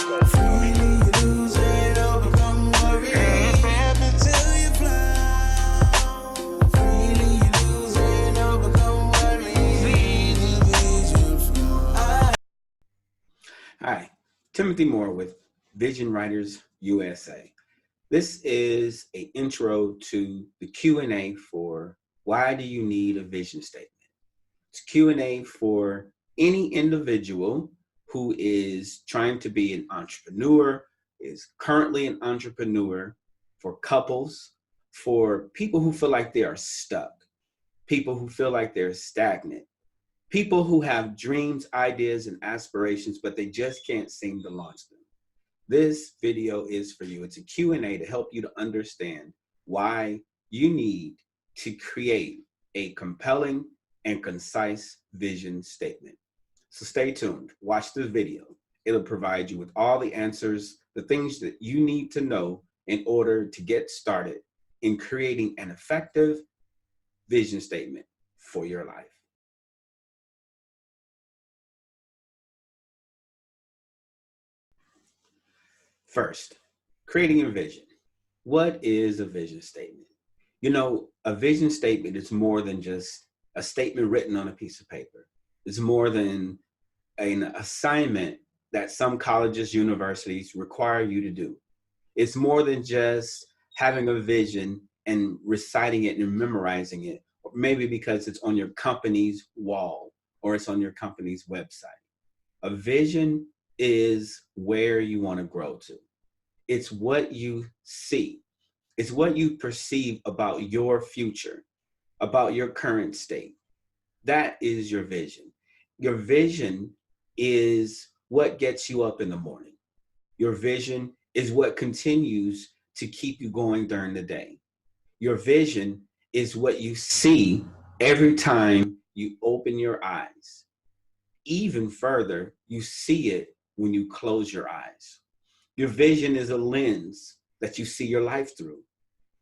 Freely use it, overcome worry. Till you fly. Freely use it, overcome worry. Vision fly. Hi, Timothy Moore with Vision Writers USA. This is an intro to the Q&A for why do you need a vision statement? It's Q&A for any individual who is trying to be an entrepreneur, is currently an entrepreneur, for couples, for people who feel like they are stuck, people who feel like they're stagnant, people who have dreams, ideas, and aspirations, but they just can't seem to launch them. This video is for you. It's a Q&A to help you to understand why you need to create a compelling and concise vision statement. So stay tuned, watch this video. It'll provide you with all the answers, the things that you need to know in order to get started in creating an effective vision statement for your life. First, creating a vision. What is a vision statement? You know, a vision statement is more than just a statement written on a piece of paper. It's more than an assignment that some colleges, universities require you to do. It's more than just having a vision and reciting it and memorizing it, or maybe because it's on your company's wall or it's on your company's website. A vision is where you want to grow to. It's what you see. It's what you perceive about your future, about your current state. That is your vision. Your vision is what gets you up in the morning. Your vision is what continues to keep you going during the day. Your vision is what you see every time you open your eyes. Even further, you see it when you close your eyes. Your vision is a lens that you see your life through.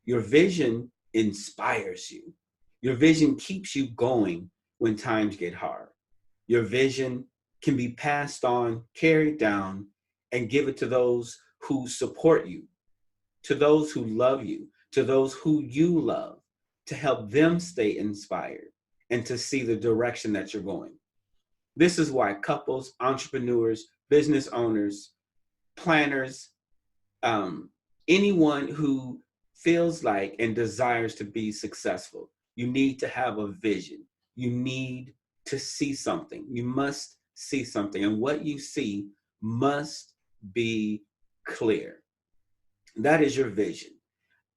Your vision inspires you. Your vision keeps you going when times get hard. Your vision can be passed on, carried down, and given to those who support you, to those who love you, to those who you love, to help them stay inspired and to see the direction that you're going. This is why couples, entrepreneurs, business owners, planners, anyone who feels like and desires to be successful, you need to have a vision. You need to see something. You must see something. And what you see must be clear. That is your vision.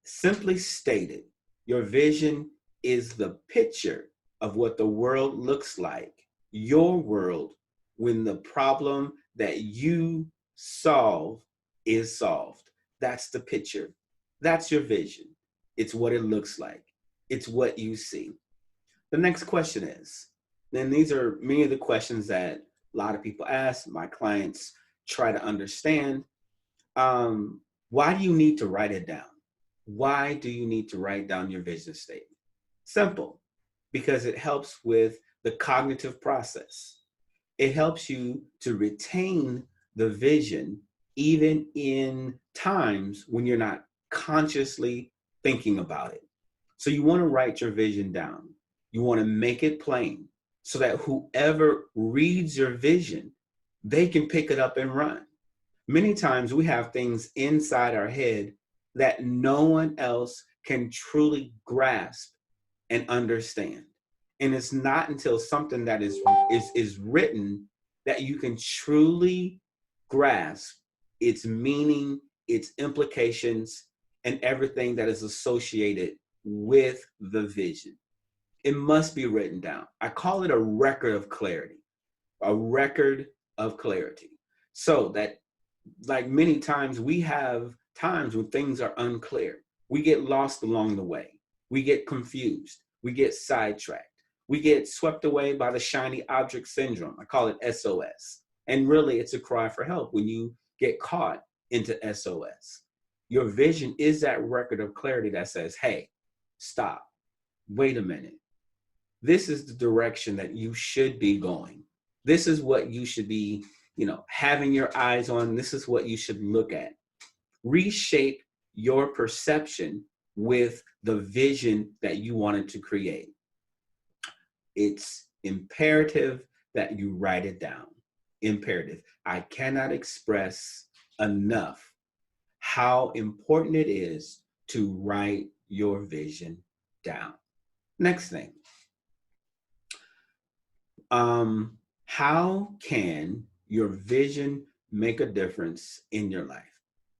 Simply stated, your vision is the picture of what the world looks like, your world, when the problem that you solve is solved. That's the picture. That's your vision. It's what it looks like. It's what you see. The next question is, and these are many of the questions that a lot of people ask, my clients try to understand. Why do you need to write it down? Why do you need to write down your vision statement? Simple, because it helps with the cognitive process. It helps you to retain the vision even in times when you're not consciously thinking about it. So you want to write your vision down. You want to make it plain so that whoever reads your vision, they can pick it up and run. Many times we have things inside our head that no one else can truly grasp and understand. And it's not until something that is written that you can truly grasp its meaning, its implications, and everything that is associated with the vision. It must be written down. I call it a record of clarity, a record of clarity. So that, like many times, we have times when things are unclear. We get lost along the way. We get confused. We get sidetracked. We get swept away by the shiny object syndrome. I call it SOS. And really, it's a cry for help when you get caught into SOS. Your vision is that record of clarity that says, hey, stop, wait a minute. This is the direction that you should be going. This is what you should be having your eyes on, this is what you should look at. Reshape your perception with the vision that you wanted to create. It's imperative that you write it down. Imperative. I cannot express enough how important it is to write your vision down. Next thing. How can your vision make a difference in your life?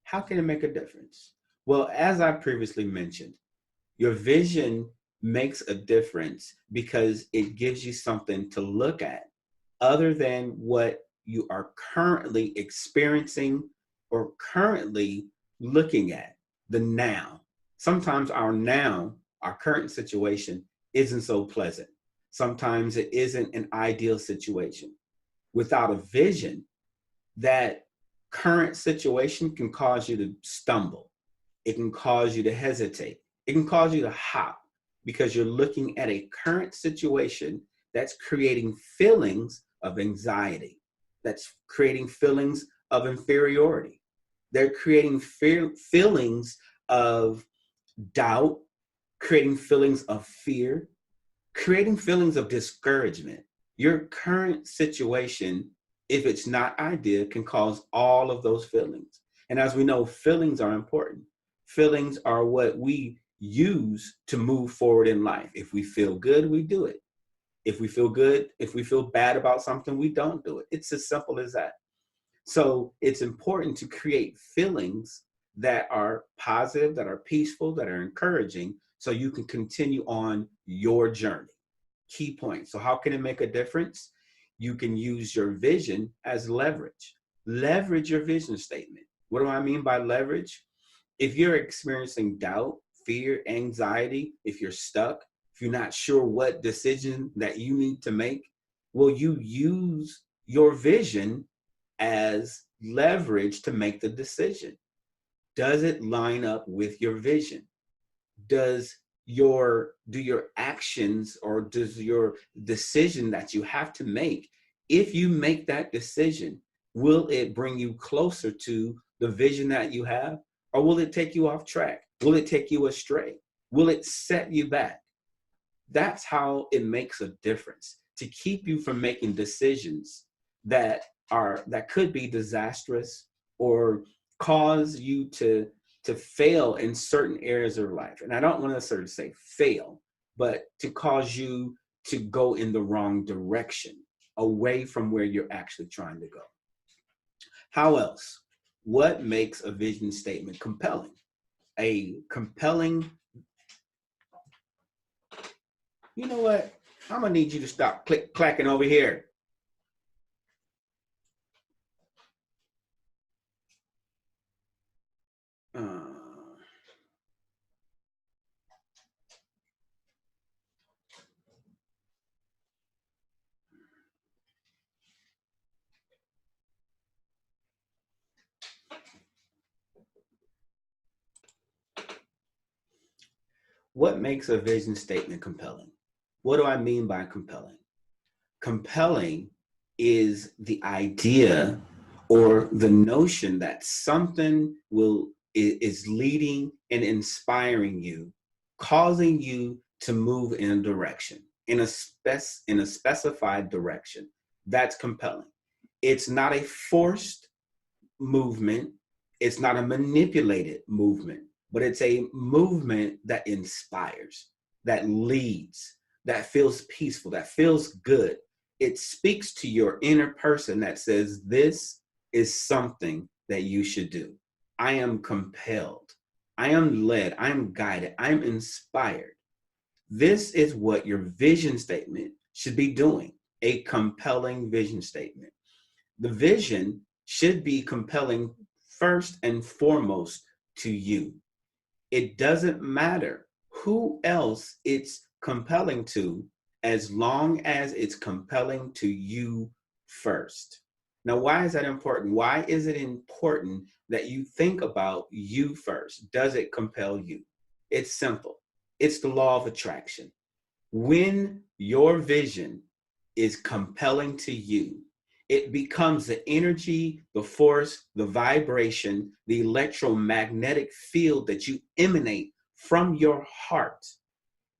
How can it make a difference? Well, as I previously mentioned, your vision makes a difference because it gives you something to look at other than what you are currently experiencing or currently looking at, the now. Sometimes our now, our current situation, isn't so pleasant. Sometimes it isn't an ideal situation. Without a vision, that current situation can cause you to stumble. It can cause you to hesitate. It can cause you to hop because you're looking at a current situation that's creating feelings of anxiety, that's creating feelings of inferiority. They're creating feelings of doubt, creating feelings of fear, creating feelings of discouragement. Your current situation, if it's not ideal, can cause all of those feelings. And as we know, feelings are important. Feelings are what we use to move forward in life. If we feel good, we do it. If we feel good, if we feel bad about something, we don't do it. It's as simple as that. So it's important to create feelings that are positive, that are peaceful, that are encouraging, so you can continue on your journey. Key point. So how can it make a difference? You can use your vision as leverage. Leverage your vision statement. What do I mean by leverage? If you're experiencing doubt, fear, anxiety, if you're stuck, if you're not sure what decision that you need to make, will you use your vision as leverage to make the decision? Does it line up with your vision? Do your actions, or does your decision that you have to make, if you make that decision, will it bring you closer to the vision that you have, or will it take you off track? Will it take you astray? Will it set you back? That's how it makes a difference, to keep you from making decisions that could be disastrous or cause you to fail in certain areas of life. And I don't want to necessarily say fail, but to cause you to go in the wrong direction, away from where you're actually trying to go. How else? What makes a vision statement compelling? A compelling, you know what? I'm gonna need you to stop clacking over here. What makes a vision statement compelling? What do I mean by compelling? Compelling is the idea or the notion that something is leading and inspiring you, causing you to move in a direction, in a specified direction. That's compelling. It's not a forced movement. It's not a manipulated movement, but it's a movement that inspires, that leads, that feels peaceful, that feels good. It speaks to your inner person that says, this is something that you should do. I am compelled. I am led. I am guided. I'm inspired. This is what your vision statement should be doing, a compelling vision statement. The vision should be compelling first and foremost to you. It doesn't matter who else it's compelling to, as long as it's compelling to you first. Now, why is that important? Why is it important that you think about you first? Does it compel you? It's simple. It's the law of attraction. When your vision is compelling to you, It becomes the energy, the force, the vibration, the electromagnetic field that you emanate from your heart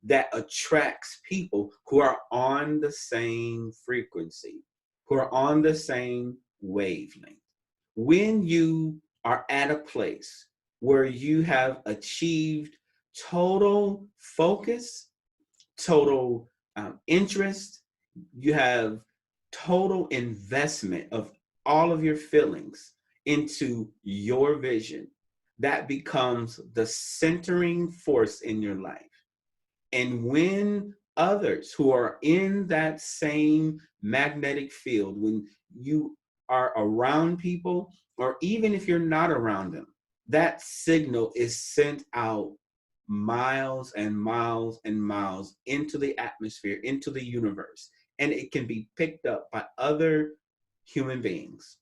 that attracts people who are on the same frequency, who are on the same wavelength. When you are at a place where you have achieved total focus, total interest, you have total investment of all of your feelings into your vision, that becomes the centering force in your life. And when others who are in that same magnetic field, when you are around people, or even if you're not around them, that signal is sent out miles and miles and miles into the atmosphere, into the universe, and it can be picked up by other human beings,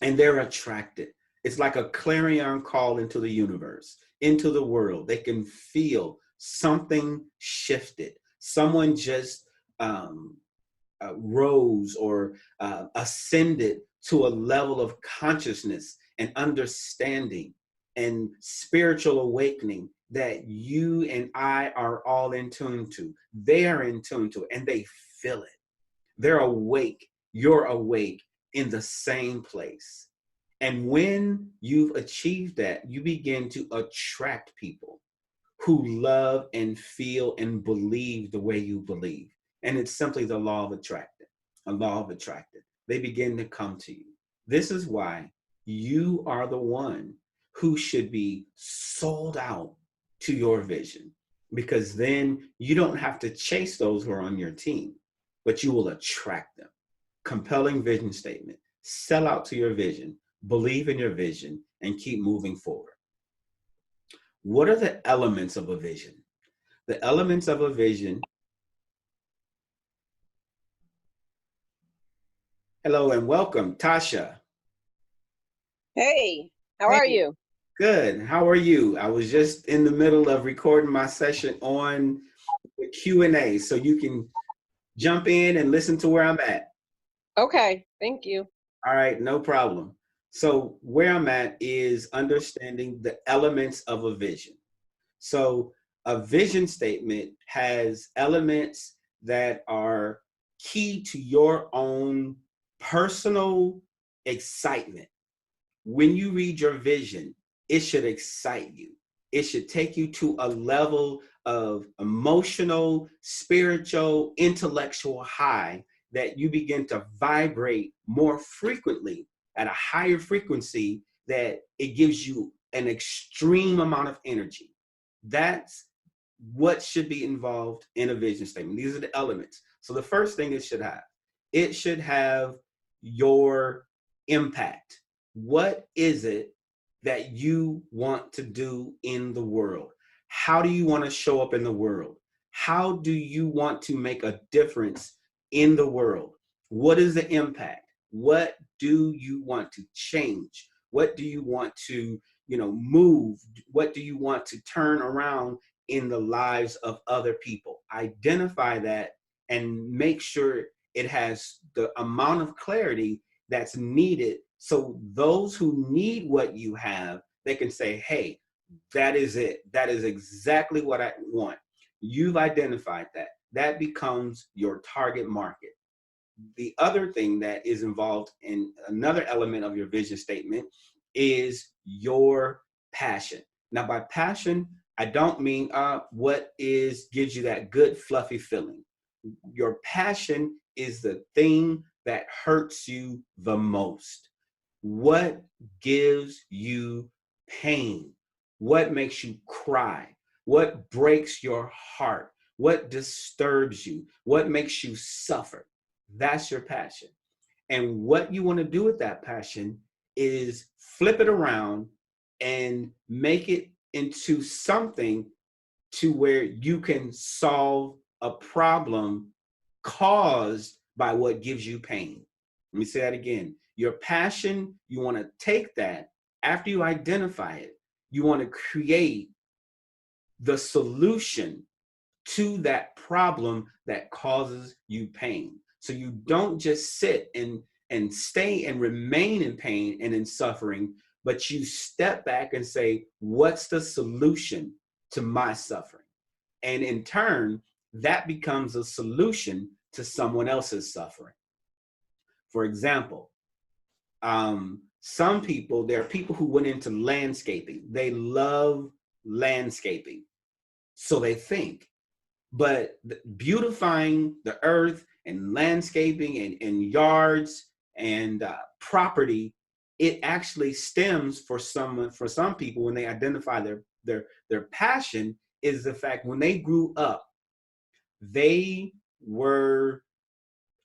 and they're attracted. It's like a clarion call into the universe, into the world. They can feel something shifted. Someone just rose or ascended to a level of consciousness and understanding and spiritual awakening that you and I are all in tune to. They are in tune to it, and they feel it. They're awake. You're awake in the same place. And when you've achieved that, you begin to attract people who love and feel and believe the way you believe. And it's simply the law of attraction, a law of attraction. They begin to come to you. This is why you are the one who should be sold out to your vision, because then you don't have to chase those who are on your team, but you will attract them. Compelling vision statement. Sell out to your vision, believe in your vision, and keep moving forward. What are the elements of a vision? The elements of a vision. Hello and welcome, Tasha. Hey, how Hey, are you? good. How are you? I was just in the middle of recording my session on the Q&A, so you can jump in and listen to where I'm at. Okay, thank you. All right, no problem. So where I'm at is understanding the elements of a vision. So a vision statement has elements that are key to your own personal excitement. When you read your vision, it should excite you. It should take you to a level of emotional, spiritual, intellectual high that you begin to vibrate more frequently at a higher frequency, that it gives you an extreme amount of energy. That's what should be involved in a vision statement. These are the elements. So the first thing it should have your impact. What is it that you want to do in the world? How do you want to show up in the world? How do you want to make a difference in the world? What is the impact? What do you want to change? What do you want to, move? What do you want to turn around in the lives of other people? Identify that and make sure it has the amount of clarity that's needed, so those who need what you have, they can say, hey, that is it. That is exactly what I want. You've identified that. That becomes your target market. The other thing that is involved in another element of your vision statement is your passion. Now, by passion, I don't mean gives you that good fluffy feeling. Your passion is the thing that hurts you the most. What gives you pain? What makes you cry? What breaks your heart? What disturbs you? What makes you suffer? That's your passion. And what you want to do with that passion is flip it around and make it into something to where you can solve a problem caused by what gives you pain. Let me say that again. Your passion, you want to take that after you identify it, you want to create the solution to that problem that causes you pain. So you don't just sit and and stay and remain in pain and in suffering, but you step back and say, what's the solution to my suffering? And in turn, that becomes a solution to someone else's suffering. For example, some people, there are people who went into landscaping. They love landscaping, so they think. But beautifying the earth and landscaping and yards and property, it actually stems for some people when they identify their passion is the fact when they grew up, they were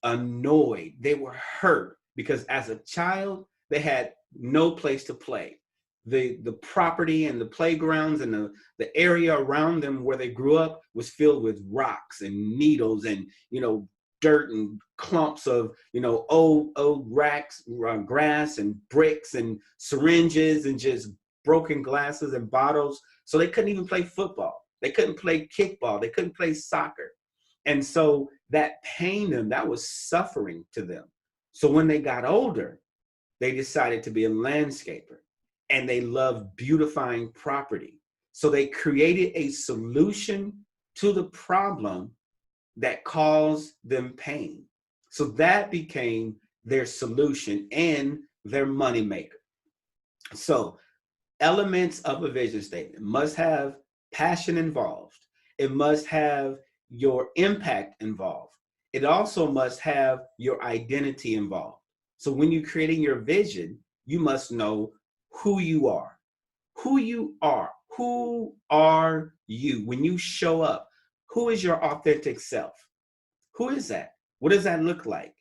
annoyed, they were hurt because as a child they had no place to play. The property and the playgrounds and the area around them where they grew up was filled with rocks and needles and dirt and clumps of old grass and bricks and syringes and just broken glasses and bottles. So they couldn't even play football, they couldn't play kickball, they couldn't play soccer. And so that pained them, that was suffering to them. So when they got older, they decided to be a landscaper, and they loved beautifying property. So they created a solution to the problem that caused them pain. So that became their solution and their moneymaker. So elements of a vision statement must have passion involved. It must have your impact involved. It also must have your identity involved. So when you're creating your vision, you must know who you are. Who you are. Who are you? When you show up, who is your authentic self? Who is that? What does that look like?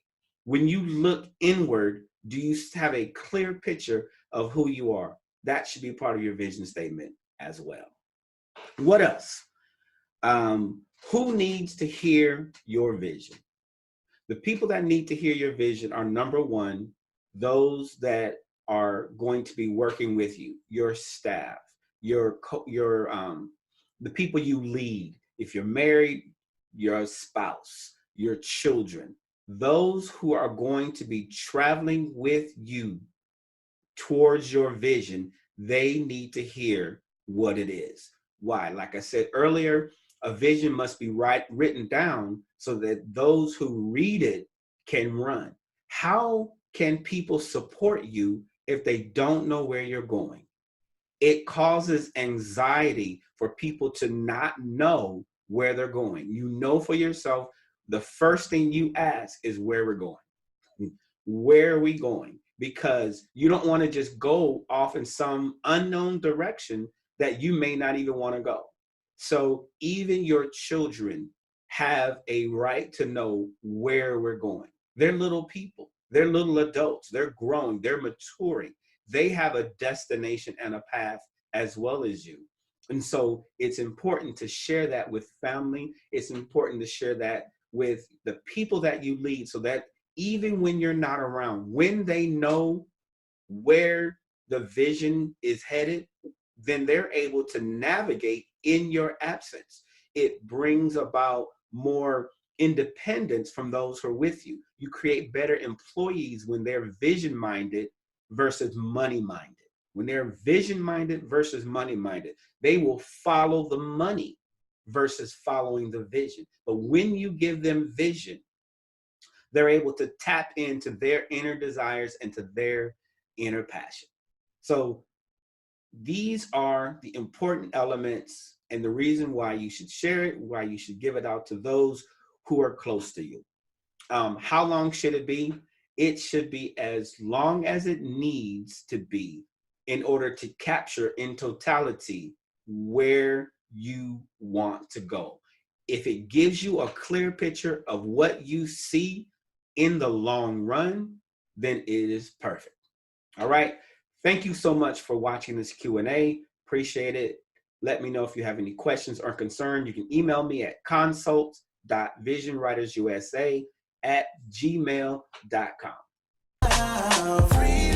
When you look inward, do you have a clear picture of who you are? That should be part of your vision statement as well. What else? Who needs to hear your vision? The people that need to hear your vision are, number one, those that are going to be working with you, your staff, the people you lead. If you're married, your spouse, your children, those who are going to be traveling with you towards your vision, they need to hear what it is. Why? Like I said earlier, a vision must be written down so that those who read it can run. How can people support you if they don't know where you're going? It causes anxiety for people to not know where they're going. You know for yourself, the first thing you ask is where we're going. Where are we going? Because you don't want to just go off in some unknown direction that you may not even want to go. So even your children have a right to know where we're going. They're little people. They're little adults. They're growing. They're maturing. They have a destination and a path as well as you. And so it's important to share that with family. It's important to share that with the people that you lead so that even when you're not around, when they know where the vision is headed, then they're able to navigate in your absence. It brings about more independence from those who are with you. You create better employees when they're vision-minded versus money-minded. When they're vision-minded versus money-minded, they will follow the money versus following the vision. But when you give them vision, they're able to tap into their inner desires and to their inner passion. So these are the important elements and the reason why you should share it, why you should give it out to those who are close to you. How long should it be? It should be as long as it needs to be in order to capture in totality where you want to go. If it gives you a clear picture of what you see in the long run, then it is perfect. All right. Thank you so much for watching this Q&A. Appreciate it. Let me know if you have any questions or concerns. You can email me at consult.visionwritersusa@gmail.com.